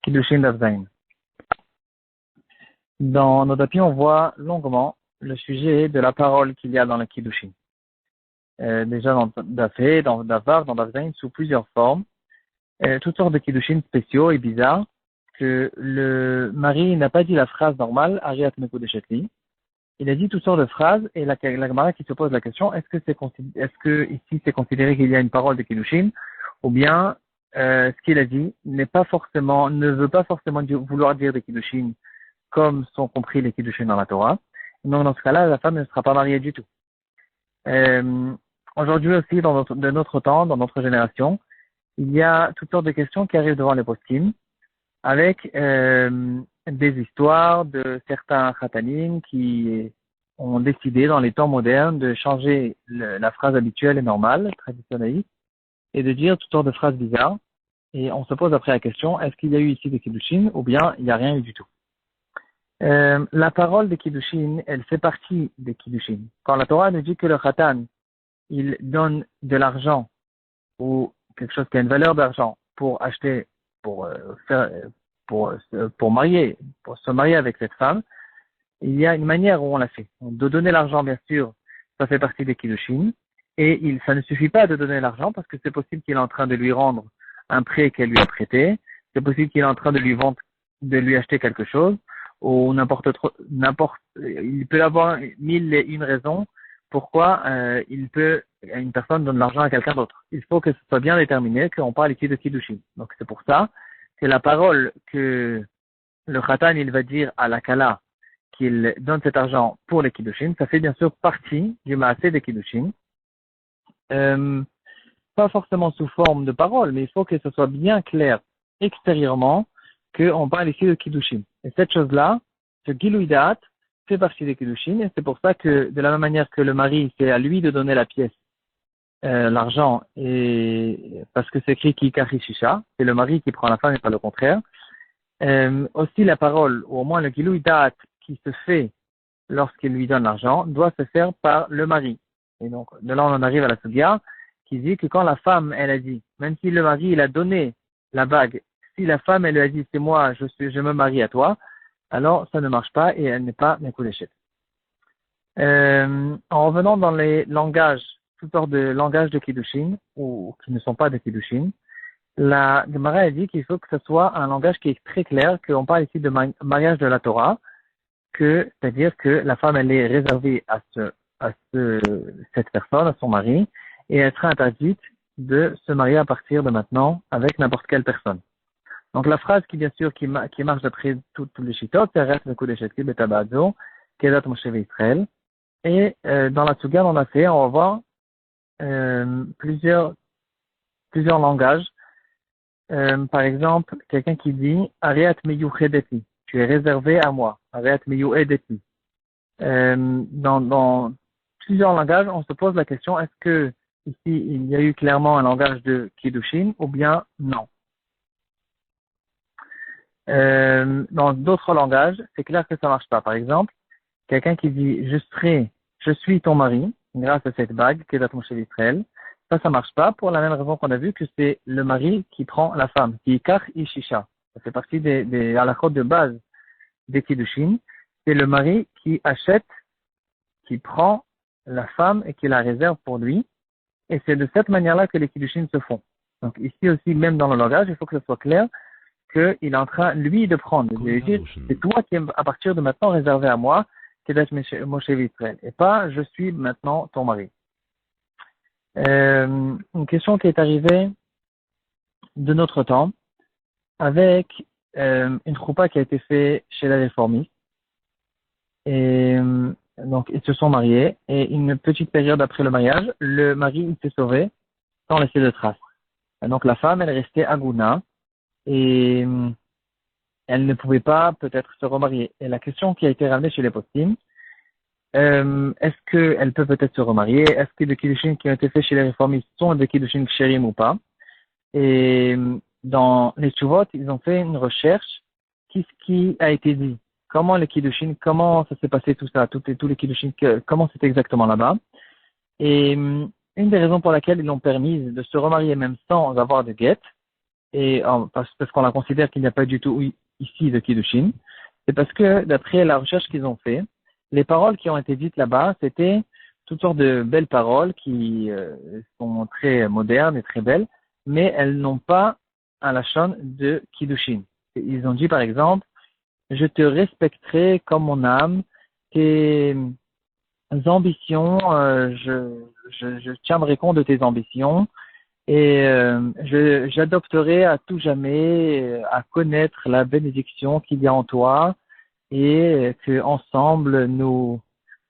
Kiddushin Daf Zayin. Dans nos tapis, on voit longuement le sujet de la parole qu'il y a dans le Kiddushin. Déjà dans Dafé, dans Davar, dans Daf Zayin, sous plusieurs formes, toutes sortes de Kiddushin spéciaux et bizarres, que le mari n'a pas dit la phrase normale, Ariat Mekudeshetli. Il a dit toutes sortes de phrases, et la Gemara qui se pose la question, est-ce que ici c'est considéré qu'il y a une parole de Kiddushin, ou bien ce qu'il a dit ne veut pas forcément vouloir dire des Kiddushin comme sont compris les Kiddushin dans la Torah. Donc dans ce cas-là, la femme ne sera pas mariée du tout. Aujourd'hui aussi, de notre temps, dans notre génération, il y a toutes sortes de questions qui arrivent devant les poskim, avec des histoires de certains khatanim qui ont décidé dans les temps modernes de changer la phrase habituelle et normale, traditionnelle, et de dire toutes sortes de phrases bizarres. Et on se pose après la question, est-ce qu'il y a eu ici des Kiddushin ou bien il n'y a rien eu du tout? La parole des Kiddushin, elle fait partie des Kiddushin. Quand la Torah nous dit que le khatan, il donne de l'argent ou quelque chose qui a une valeur d'argent pour acheter, pour se marier avec cette femme, il y a une manière où on l'a fait. De donner l'argent, bien sûr, ça fait partie des Kiddushin. Et ça ne suffit pas de donner l'argent parce que c'est possible qu'il est en train de lui rendre un prêt qu'elle lui a prêté. C'est possible qu'il est en train de lui vendre, de lui acheter quelque chose, ou il peut avoir 1001 raisons pourquoi une personne donne l'argent à quelqu'un d'autre. Il faut que ce soit bien déterminé qu'on parle ici de Kiddushin. Donc c'est pour ça que la parole que le Khatan il va dire à la Kala qu'il donne cet argent pour les Kiddushin, ça fait bien sûr partie du Maaseh des Kiddushin. Pas forcément sous forme de parole, mais il faut que ce soit bien clair extérieurement qu'on parle ici de Kiddushin. Et cette chose-là, ce Gilui Da'at, fait partie des Kiddushin, et c'est pour ça que, de la même manière que le mari, c'est à lui de donner la pièce, l'argent, et parce que c'est écrit Kikari Shisha, c'est le mari qui prend la femme et pas le contraire. Aussi la parole, ou au moins le Gilui Da'at qui se fait lorsqu'il lui donne l'argent, doit se faire par le mari. Et donc, de là on en arrive à la Sugya, qui dit que quand la femme, elle a dit, même si le mari, il a donné la bague, si la femme, elle lui a dit, c'est moi, je me marie à toi, alors ça ne marche pas et elle n'est pas Mekudeshet. En revenant dans les langages, toutes sortes de langages de Kiddushin, ou qui ne sont pas de Kiddushin, la Gemara a dit qu'il faut que ce soit un langage qui est très clair, qu'on parle ici de mariage de la Torah, c'est-à-dire que la femme, elle est réservée à cette personne, à son mari, et elle sera interdite de se marier à partir de maintenant avec n'importe quelle personne. Donc la phrase qui bien sûr qui marche d'après tous les shittot, c'est Rest Mekudeshetli Betabadzo, Kedat Moshe Israël. Et dans la Tsugan, on va voir plusieurs langages. Par exemple, quelqu'un qui dit Ariat Meyuchedeti, tu es réservé à moi. Ariat Meyuchedeti. Dans plusieurs langages, on se pose la question, est-ce que ici il y a eu clairement un langage de Kiddushin ou bien non? Dans d'autres langages, c'est clair que ça marche pas. Par exemple, quelqu'un qui dit je suis ton mari grâce à cette bague qui est dans Moshe Israël, ça marche pas pour la même raison qu'on a vu que c'est le mari qui prend la femme, qui ikar ishisha. Ça fait partie des halachot de base des Kiddushin. C'est le mari qui achète, qui prend la femme et qui la réserve pour lui. Et c'est de cette manière-là que les Kiddushin se font. Donc ici aussi, même dans le langage, il faut que ce soit clair qu'il est en train, lui, de prendre. Il veut dire, c'est toi qui es à partir de maintenant réservé à moi, Kedat Moshe Israël, et pas je suis maintenant ton mari. Une question qui est arrivée de notre temps avec une choupa qui a été faite chez la réformiste. Et donc, ils se sont mariés et une petite période après le mariage, le mari il s'est sauvé sans laisser de traces. Et donc, la femme, elle est restée à Gouna et elle ne pouvait pas peut-être se remarier. Et la question qui a été ramenée chez les postim, est-ce qu'elle peut peut-être se remarier? Est-ce que les kiddushin qui ont été faits chez les réformistes sont des kiddushin ksherim ou pas? Et dans les tshuvot, ils ont fait une recherche. Qu'est-ce qui a été dit? Comment les kiddushin, comment ça s'est passé tout ça? Tous les kiddushin, comment c'était exactement là-bas? Et une des raisons pour laquelle ils l'ont permis de se remarier même sans avoir de guet, parce qu'on la considère qu'il n'y a pas du tout ici de Kiddushin, c'est parce que d'après la recherche qu'ils ont fait, les paroles qui ont été dites là-bas, c'était toutes sortes de belles paroles qui sont très modernes et très belles, mais elles n'ont pas un lachon de Kiddushin. Ils ont dit par exemple, je te respecterai comme mon âme, tes ambitions, je tiendrai compte de tes ambitions, et j'adopterai à tout jamais à connaître la bénédiction qu'il y a en toi et que ensemble nous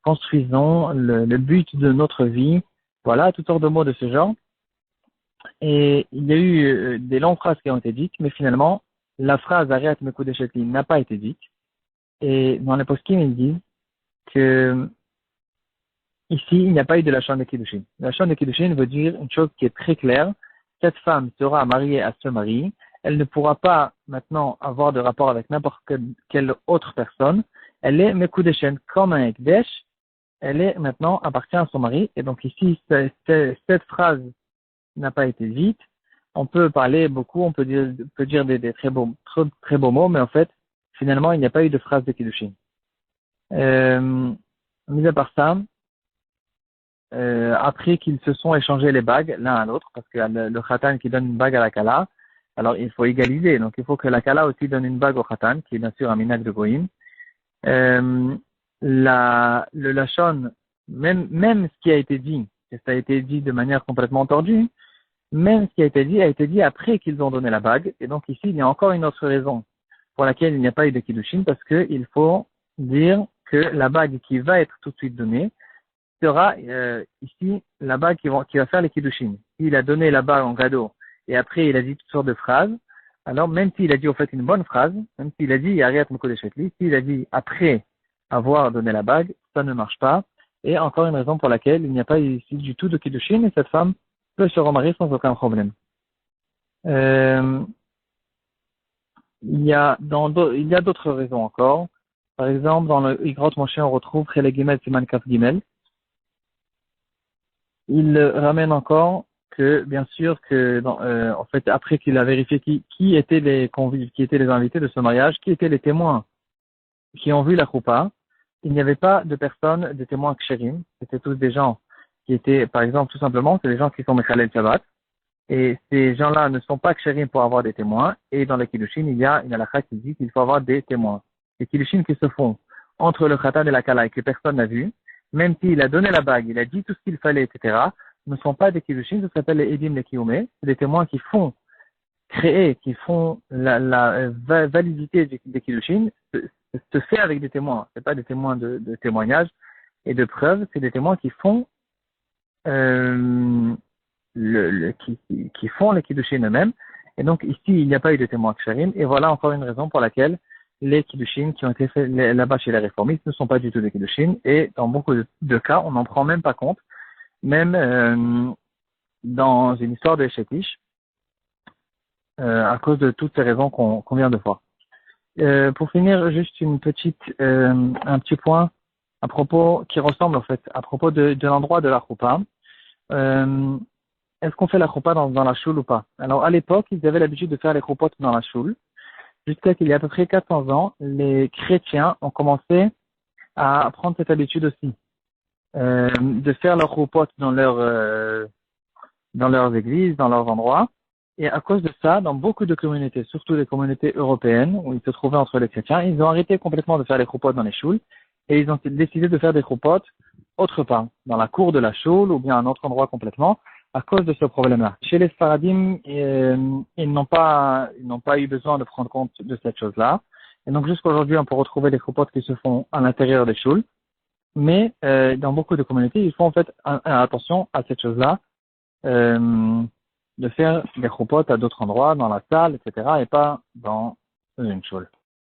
construisons le but de notre vie. Voilà, toutes sortes de mots de ce genre. Et il y a eu des longues phrases qui ont été dites, mais finalement, la phrase Ariat Mekudeshetli n'a pas été dite. Et dans les poskim, ils disent que ici, il n'y a pas eu de la chambre de Kiddushin. La chambre de Kiddushin veut dire une chose qui est très claire. Cette femme sera mariée à ce mari. Elle ne pourra pas maintenant avoir de rapport avec n'importe quelle autre personne. Elle est Mekudeshen comme un Ekdesh. Elle est maintenant appartient à son mari. Et donc ici, cette phrase n'a pas été dite. On peut parler beaucoup, on peut dire des très beaux mots, mais en fait, finalement, il n'y a pas eu de phrase de Kiddushin. Mis à part ça, après qu'ils se sont échangés les bagues l'un à l'autre, parce que le khatan qui donne une bague à la kala, alors il faut égaliser. Donc il faut que la kala aussi donne une bague au khatan, qui est bien sûr un minag de goïm. Le lachon, même ce qui a été dit, et ça a été dit de manière complètement tordue, même ce qui a été dit après qu'ils ont donné la bague. Et donc ici, il y a encore une autre raison pour laquelle il n'y a pas eu de kiddushin, parce qu'il faut dire que la bague qui va être tout de suite donnée sera ici la bague qui va faire les kiddushin. S'il a donné la bague en cadeau et après il a dit toutes sortes de phrases, alors même s'il a dit au fait une bonne phrase, même s'il a dit Yariat Mekodeshetli, s'il a dit après avoir donné la bague, ça ne marche pas. Et encore une raison pour laquelle il n'y a pas ici du tout de kiddushin et cette femme peut se remarier sans aucun problème. Il y a d'autres raisons encore. Par exemple, dans le Igrot Moshe, on retrouve Chele Gimel Siman Kaf Gimel. Il ramène encore que, bien sûr, que en fait, après qu'il a vérifié qui étaient les convives, qui étaient les invités de ce mariage, qui étaient les témoins qui ont vu la choupa, il n'y avait pas de personnes, de témoins kshérim. C'était tous des gens qui étaient, par exemple, tout simplement, c'est des gens qui sont Mechalel Shabbat. Et ces gens-là ne sont pas kshérim pour avoir des témoins. Et dans les kiddushin, il y a une halakha qui dit qu'il faut avoir des témoins. Les kiddushin qui se font entre le khatan et la kala et que personne n'a vu, même s'il a donné la bague, il a dit tout ce qu'il fallait, etc., ne sont pas des kiddushin, ça s'appelle les edim les kiyumé. C'est des témoins qui font créer, qui font la validité des kiddushin, se fait avec des témoins. C'est pas des témoins de témoignage et de preuves, c'est des témoins qui font qui font les kiddushin eux-mêmes. Et donc ici, il n'y a pas eu de témoins ksharim. Et voilà encore une raison pour laquelle les kiddushin qui ont été faits là-bas chez les réformistes ne sont pas du tout des kiddushin. Et dans beaucoup de cas, on n'en prend même pas compte. Même dans une histoire de Shetish, à cause de toutes ces raisons qu'on vient de voir. Pour finir, juste un petit point à propos, qui ressemble en fait, à propos de l'endroit de la choupa. Est-ce qu'on fait la choupa dans la choule ou pas? Alors, à l'époque, ils avaient l'habitude de faire les choupotes dans la choule. Jusqu'à qu'il y a à peu près 400 ans, les chrétiens ont commencé à prendre cette habitude aussi, de faire leurs choupotes dans leurs églises, dans leurs endroits. Et à cause de ça, dans beaucoup de communautés, surtout les communautés européennes, où ils se trouvaient entre les chrétiens, ils ont arrêté complètement de faire les choupotes dans les choules, et ils ont décidé de faire des choupotes autre part, dans la cour de la choule, ou bien à un autre endroit complètement, à cause de ce problème-là. Chez les Sfaradim, ils n'ont pas eu besoin de prendre compte de cette chose-là. Et donc jusqu'à aujourd'hui, on peut retrouver des choupotes qui se font à l'intérieur des choules. Mais dans beaucoup de communautés, ils font en fait attention à cette chose-là, de faire des choupotes à d'autres endroits, dans la salle, etc., et pas dans une choule.